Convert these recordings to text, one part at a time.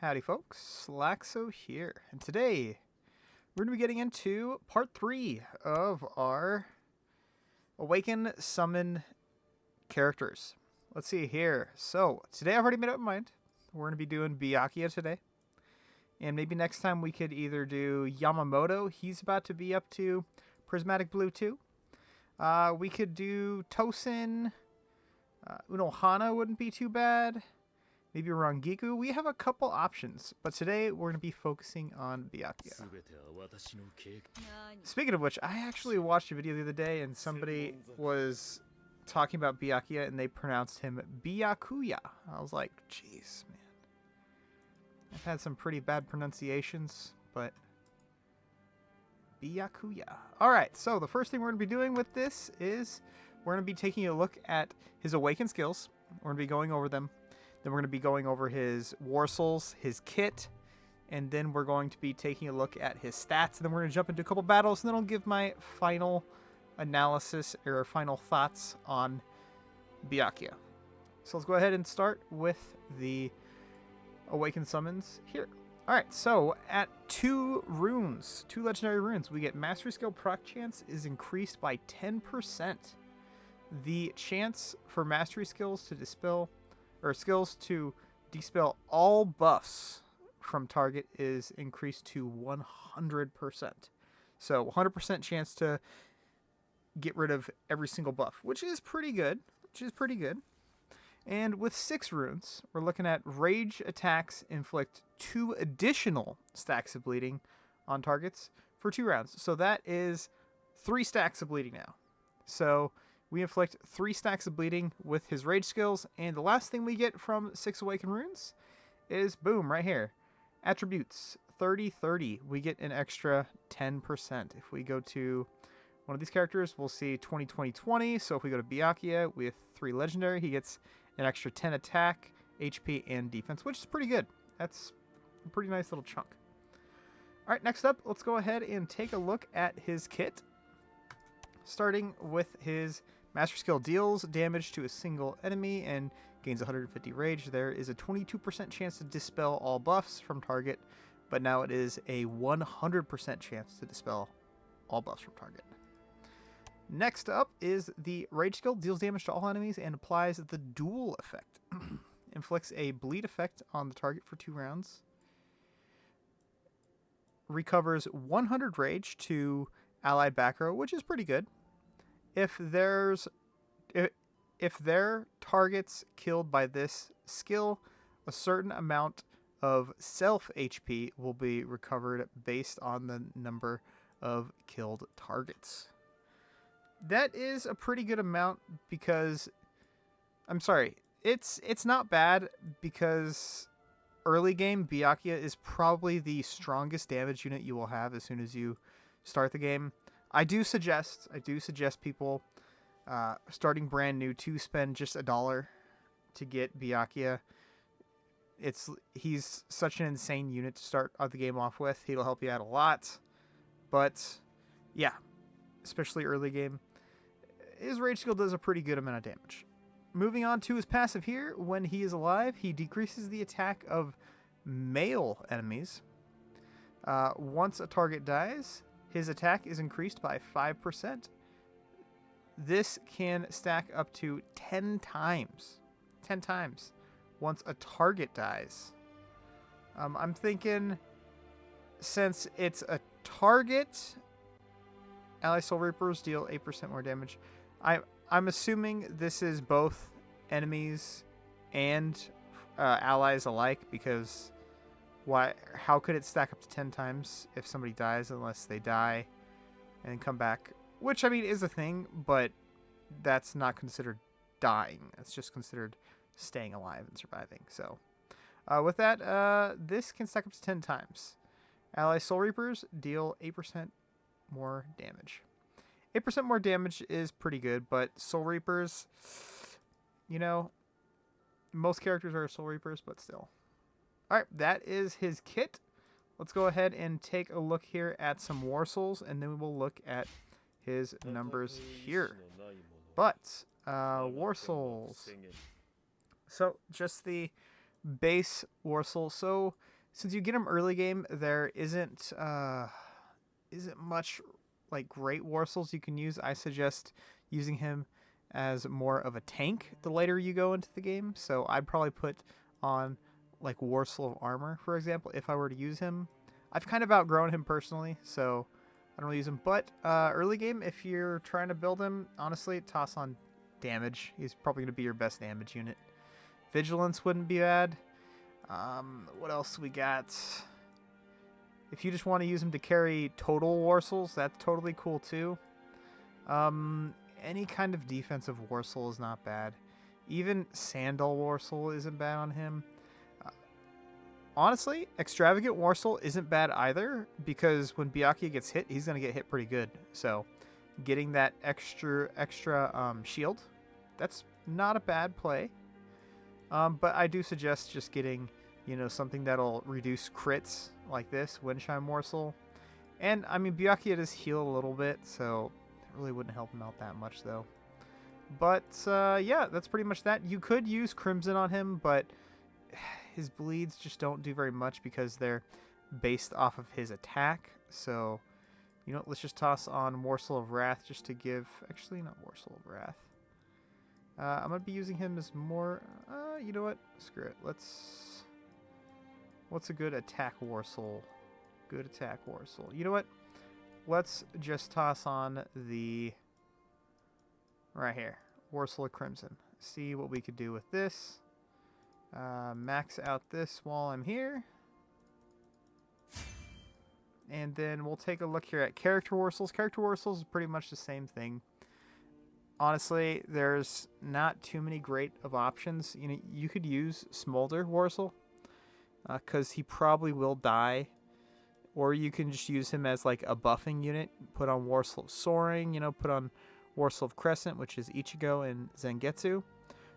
Howdy folks, Laxo here, and today we're going to be getting into part 3 of our Awaken Summon characters. Let's see here. So, today I've already made up my mind. We're going to be doing Byakuya today. And maybe next time we could either do Yamamoto. He's about to be up to Prismatic Blue 2. We could do Tosin. Unohana wouldn't be too bad. Maybe Rangiku. We have a couple options, but today we're going to be focusing on Byakuya. Speaking of which, I actually watched a video the other day and somebody was talking about Byakuya and they pronounced him Byakuya. I was like, jeez, man. I've had some pretty bad pronunciations, but Byakuya. Alright, so the first thing we're going to be doing with this is we're going to be taking a look at his Awaken skills. We're going to be going over them. Then we're going to be going over his Warsouls, his kit, and then we're going to be taking a look at his stats. And then we're going to jump into a couple battles, and then I'll give my final analysis or final thoughts on Byakuya. So let's go ahead and start with the Awaken summons here. Alright, so at 2 runes, 2 legendary runes, we get Mastery Skill proc chance is increased by 10%. The chance for Mastery Skills to dispel all buffs from target is increased to 100%. So 100% chance to get rid of every single buff, which is pretty good. And with 6 runes, we're looking at rage attacks inflict 2 additional stacks of bleeding on targets for 2 rounds. So that is 3 stacks of bleeding now. So we inflict 3 stacks of bleeding with his rage skills. And the last thing we get from 6 Awaken runes is, boom, right here. Attributes, 30-30. We get an extra 10%. If we go to one of these characters, we'll see 20-20-20. So if we go to Byakuya with 3 legendary, he gets an extra 10 attack, HP, and defense, which is pretty good. That's a pretty nice little chunk. All right, next up, let's go ahead and take a look at his kit. Starting with his Master Skill deals damage to a single enemy and gains 150 rage. There is a 22% chance to dispel all buffs from target, but now it is a 100% chance to dispel all buffs from target. Next up is the Rage Skill, deals damage to all enemies and applies the duel effect. Inflicts a bleed effect on the target for 2 rounds. Recovers 100 rage to allied back row, which is pretty good. If their targets killed by this skill, a certain amount of self HP will be recovered based on the number of killed targets. That is a pretty good amount because, I'm sorry, it's not bad because early game Byakuya is probably the strongest damage unit you will have as soon as you start the game. I do suggest people starting brand new to spend just $1 to get Byakuya. He's such an insane unit to start the game off with. He'll help you out a lot, but yeah, especially early game, his rage skill does a pretty good amount of damage. Moving on to his passive here, when he is alive, he decreases the attack of male enemies. Once a target dies, his attack is increased by 5%. This can stack up to 10 times. 10 times once a target dies. I'm thinking, since it's a target, Ally Soul Reapers deal 8% more damage. I'm assuming this is both enemies and allies alike, because how could it stack up to 10 times if somebody dies unless they die and come back? Which, I mean, is a thing, but that's not considered dying. It's just considered staying alive and surviving. So with that, this can stack up to 10 times. Ally Soul Reapers deal 8% more damage. 8% more damage is pretty good, but Soul Reapers, you know, most characters are Soul Reapers, but still. Alright, that is his kit. Let's go ahead and take a look here at some Warsouls, and then we will look at his numbers here. But, Warsouls. So, just the base Warsoul. So since you get him early game, there isn't much like great Warsouls you can use. I suggest using him as more of a tank the later you go into the game. So I'd probably put on like Warsoul of Armor, for example, if I were to use him. I've kind of outgrown him personally, so I don't really use him. But early game, if you're trying to build him, honestly, toss on damage. He's probably going to be your best damage unit. Vigilance wouldn't be bad. What else we got? If you just want to use him to carry total Warsouls, that's totally cool too. Any kind of defensive Warsoul is not bad. Even Sandal Warsoul isn't bad on him. Honestly, Extravagant Warsoul isn't bad either, because when Byakuya gets hit, he's going to get hit pretty good. So getting that extra shield, that's not a bad play. But I do suggest just getting, something that'll reduce crits like this, Windchime Warsoul. And, I mean, Byakuya does heal a little bit, so it really wouldn't help him out that much, though. But, yeah, that's pretty much that. You could use Crimson on him, but his bleeds just don't do very much because they're based off of his attack. So, let's just toss on Warsoul of Wrath just to give... Actually, not Warsoul of Wrath. I'm going to be using him as more... you know what? Screw it. What's a good attack Warsoul? Good attack Warsoul. You know what? Let's just toss on the... Right here. Warsoul of Crimson. See what we could do with this. Max out this while I'm here. And then we'll take a look here at Character Warsouls. Character Warsouls is pretty much the same thing. Honestly, there's not too many great of options. You could use Smolder Warsoul, because he probably will die. Or you can just use him as like a buffing unit. Put on Warsoul of Soaring, put on Warsoul of Crescent, which is Ichigo and Zangetsu.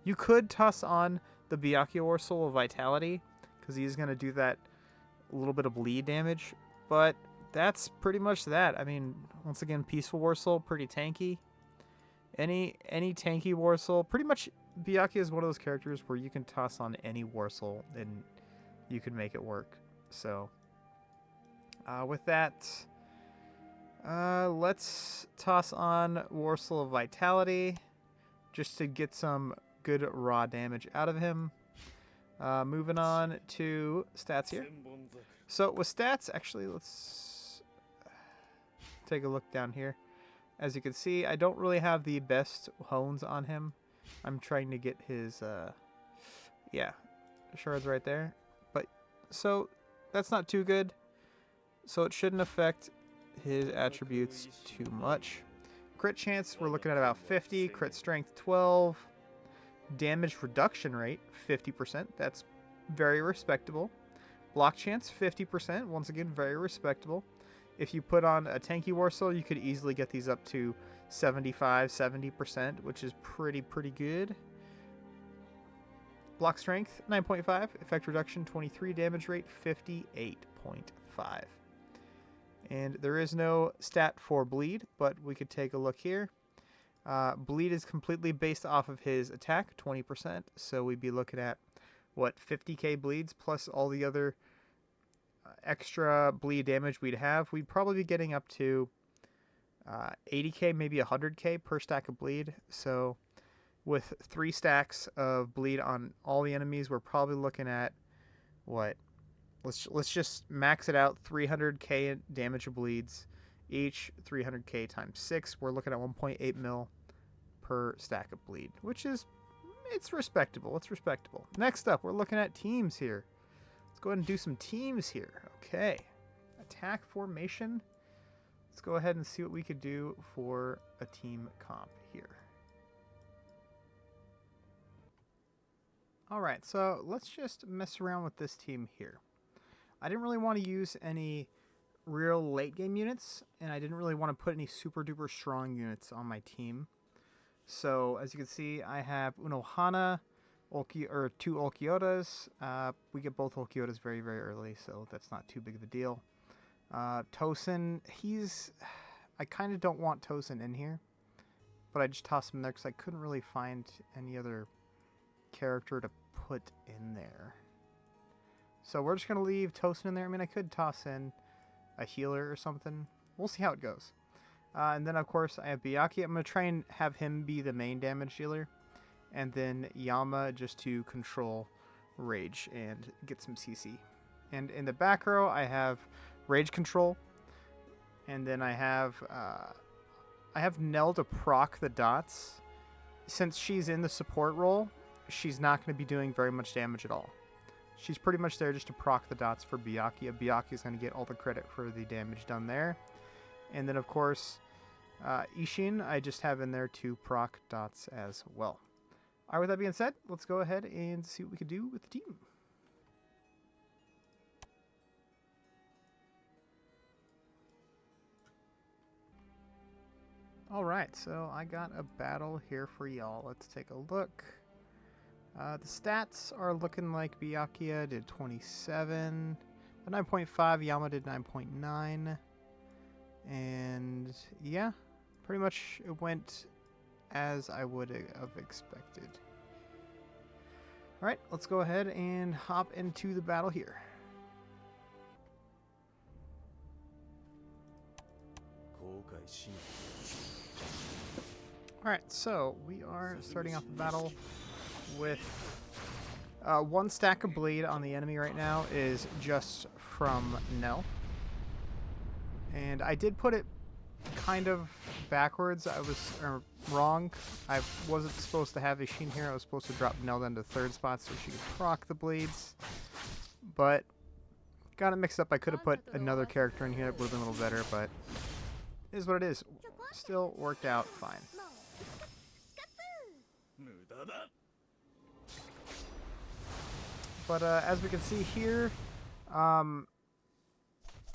You could toss on the Byakuya Warsoul of Vitality, because he's going to do that little bit of bleed damage. But that's pretty much that. I mean, once again, Peaceful Warsoul, pretty tanky. Any tanky Warsoul, pretty much Byakuya is one of those characters where you can toss on any Warsoul and you can make it work. So, with that, let's toss on Warsoul of Vitality just to get some good raw damage out of him. Moving on to stats here. So with stats, actually, let's take a look down here. As you can see, I don't really have the best hones on him. I'm trying to get his, shards right there. But, so, that's not too good. So it shouldn't affect his attributes too much. Crit chance, we're looking at about 50. Crit strength, 12. Damage reduction rate, 50%. That's very respectable. Block chance, 50%. Once again, very respectable. If you put on a tanky Warsoul, you could easily get these up to 70%, which is pretty good. Block strength, 9.5. Effect reduction, 23. Damage rate, 58.5. And there is no stat for bleed, but we could take a look here. Bleed is completely based off of his attack, 20%. So we'd be looking at, 50k bleeds plus all the other extra bleed damage we'd have. We'd probably be getting up to 80k, maybe 100k per stack of bleed. So with 3 stacks of bleed on all the enemies, we're probably looking at, let's just max it out, 300k damage of bleeds. Each 300k times 6, we're looking at 1.8 mil per stack of bleed, which is, it's respectable. It's respectable. Next up, we're looking at teams here. Let's go ahead and do some teams here. Okay. Attack formation. Let's go ahead and see what we could do for a team comp here. All right, so let's just mess around with this team here. I didn't really want to use any real late game units, and I didn't really want to put any super duper strong units on my team. So as you can see, I have Unohana, 2 Ulquiotas. We get both Ulquiotas very early, so that's not too big of a deal. Tosin, I kind of don't want Tosin in here, but I just tossed him there because I couldn't really find any other character to put in there. So we're just going to leave Tosin in there. I mean, I could toss in a healer or something. We'll see how it goes. And then, of course, I have Byakuya. I'm going to try and have him be the main damage dealer. And then Yama just to control Rage and get some CC. And in the back row, I have Rage control. And then I have Nell to proc the dots. Since she's in the support role, she's not going to be doing very much damage at all. She's pretty much there just to proc the dots for Byakuya. Byakuya's going to get all the credit for the damage done there. And then, of course, Ishin, I just have in there to proc dots as well. All right, with that being said, let's go ahead and see what we can do with the team. All right, so I got a battle here for y'all. Let's take a look. The stats are looking like Byakuya did 27, 9.5, Yama did 9.9, and yeah, pretty much it went as I would have expected. All right, let's go ahead and hop into the battle here. All right, so we are starting off the battle with one stack of bleed on the enemy right now is just from Nell. And I did put it kind of backwards. I was wrong. I wasn't supposed to have Ishin here. I was supposed to drop Nell down to third spot so she could proc the bleeds. But got it mixed up. I could have put another character in here that would have been a little better, but it is what it is. Still worked out fine. But as we can see here, I'm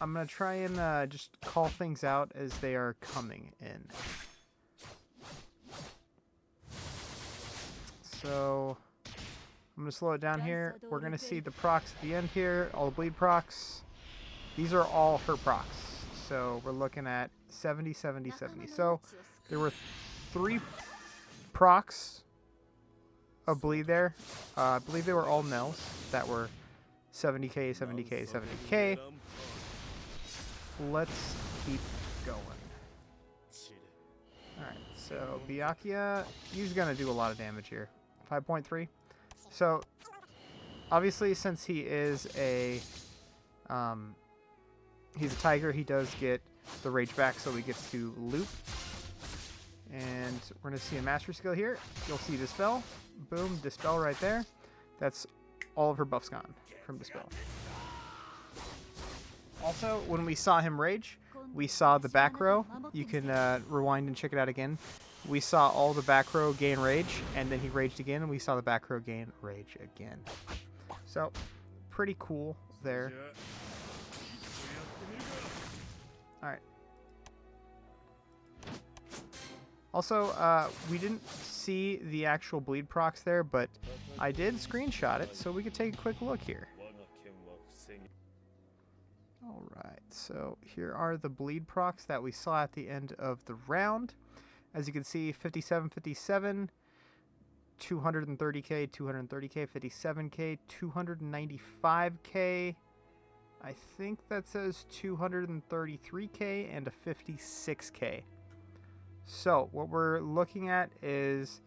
going to try and just call things out as they are coming in. So I'm going to slow it down here. We're going to see the procs at the end here, all the bleed procs. These are all her procs. So we're looking at 70, 70, 70. So there were 3 procs of bleed there. I believe they were all Nells that were 70k, 70k, 70k. Let's keep going. Alright, so Byakuya, he's going to do a lot of damage here. 5.3. So, obviously, since he is he's a tiger, he does get the rage back, so he gets to loop. And we're going to see a mastery skill here. You'll see Dispel. Boom, Dispel right there. That's all of her buffs gone from Dispel. Also, when we saw him rage, we saw the back row. You can rewind and check it out again. We saw all the back row gain rage, and then he raged again, and we saw the back row gain rage again. So, pretty cool there. Alright. Also, we didn't see the actual bleed procs there, but I did screenshot it, so we could take a quick look here. Alright, so here are the bleed procs that we saw at the end of the round. As you can see, 57, 57, 230k, 230k, 57k, 295k. I think that says 233k and a 56k. So what we're looking at is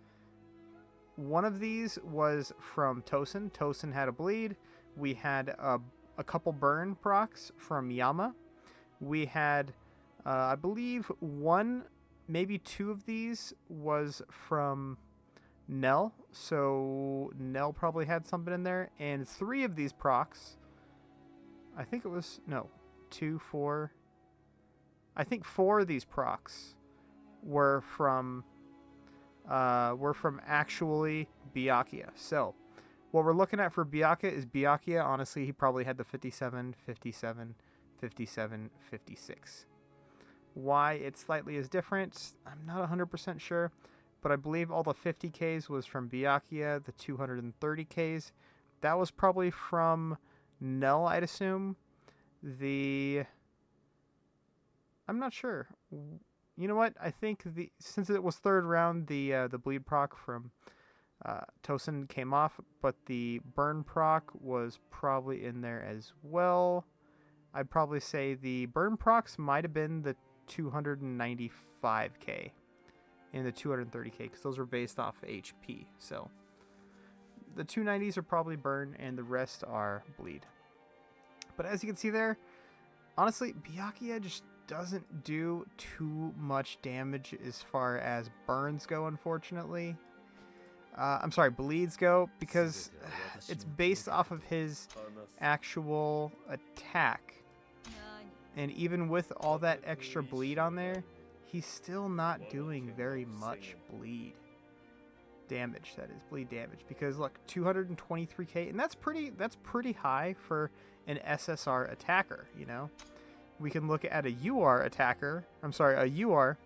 one of these was from Tosin. Tosin had a bleed. We had a couple burn procs from Yama. We had, I believe, one, maybe 2 of these was from Nell. So Nell probably had something in there. And 3 of these procs, I think it was, no, 2, 4. I think 4 of these procs were from actually Byakuya. So what we're looking at for Byakuya is Byakuya, honestly, he probably had the 57, 57, 57, 56. Why it slightly is different, I'm not 100% sure, but I believe all the 50Ks was from Byakuya, the 230Ks, that was probably from Nell, I'd assume. I'm not sure. You know what? I think since it was third round, the bleed proc from Tosin came off, but the burn proc was probably in there as well. I'd probably say the burn procs might have been the 295k and the 230k because those are based off HP. So the 290s are probably burn and the rest are bleed. But as you can see there, honestly, Byakuya just doesn't do too much damage as far as burns go, unfortunately. I'm sorry, bleeds go, because it's based off of his actual attack. And even with all that extra bleed on there, he's still not doing very much bleed damage. That is bleed damage, because look, 223k, and that's pretty high for an SSR attacker. You know, we can look at a UR attacker. I'm sorry, a UR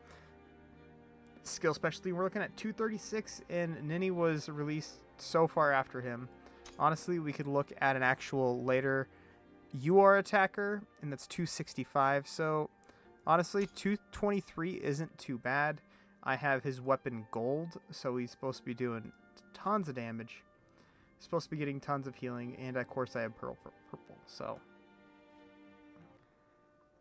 skill specialty. We're looking at 236, and Nini was released so far after him. Honestly, we could look at an actual later UR attacker, and that's 265. So honestly, 223 isn't too bad. I have his weapon gold, so he's supposed to be doing tons of damage. He's supposed to be getting tons of healing, and of course I have purple. So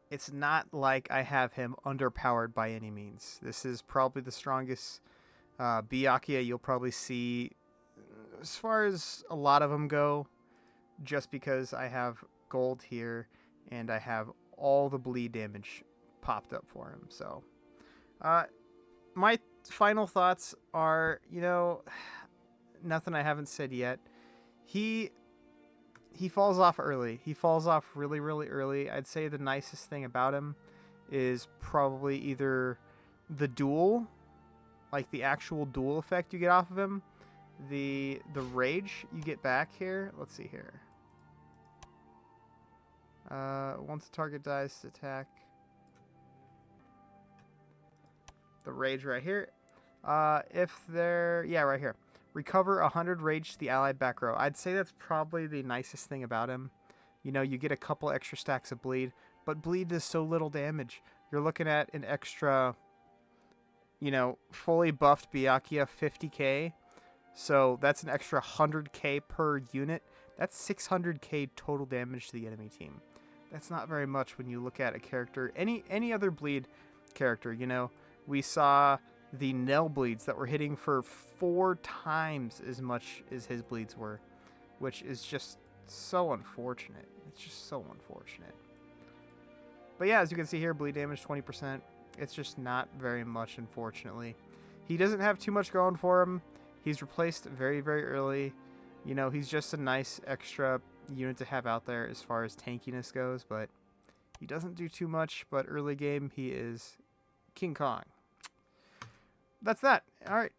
it's not like I have him underpowered by any means. This is probably the strongest Byakuya you'll probably see as far as a lot of them go, just because I have gold here and I have all the bleed damage popped up for him. So my final thoughts are, you know, nothing I haven't said yet. He falls off early. He falls off really, really early. I'd say the nicest thing about him is probably either the duel, like the actual duel effect you get off of him, the rage you get back here. Let's see here. Once the target dies, attack. The rage right here. If they're, yeah, right here. Recover 100 rage to the allied back row. I'd say that's probably the nicest thing about him. You know, you get a couple extra stacks of bleed, but bleed does so little damage. You're looking at an extra, you know, fully buffed Byakuya 50k. So that's an extra 100k per unit. That's 600k total damage to the enemy team. That's not very much when you look at a character, any other bleed character. You know, we saw the Nell bleeds that were hitting for 4 times as much as his bleeds were, which is just so unfortunate. It's just so unfortunate. But yeah, as you can see here, bleed damage 20%. It's just not very much, unfortunately. He doesn't have too much going for him. He's replaced very, very early. You know, he's just a nice extra unit to have out there as far as tankiness goes, but he doesn't do too much. But early game, he is King Kong. That's that. All right.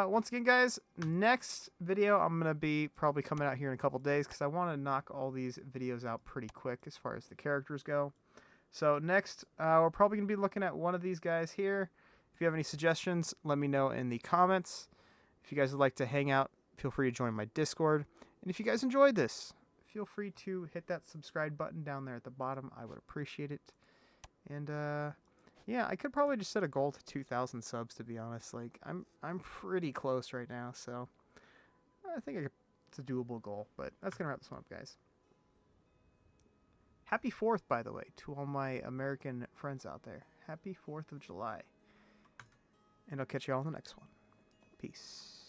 Once again, guys, next video I'm going to be probably coming out here in a couple days because I want to knock all these videos out pretty quick as far as the characters go. So next, we're probably going to be looking at one of these guys here. If you have any suggestions, let me know in the comments. If you guys would like to hang out, feel free to join my Discord. And if you guys enjoyed this, feel free to hit that subscribe button down there at the bottom. I would appreciate it. And yeah, I could probably just set a goal to 2,000 subs, to be honest. Like, I'm pretty close right now, so I think it's a doable goal. But that's going to wrap this one up, guys. Happy 4th, by the way, to all my American friends out there. Happy 4th of July. And I'll catch you all in the next one. Peace.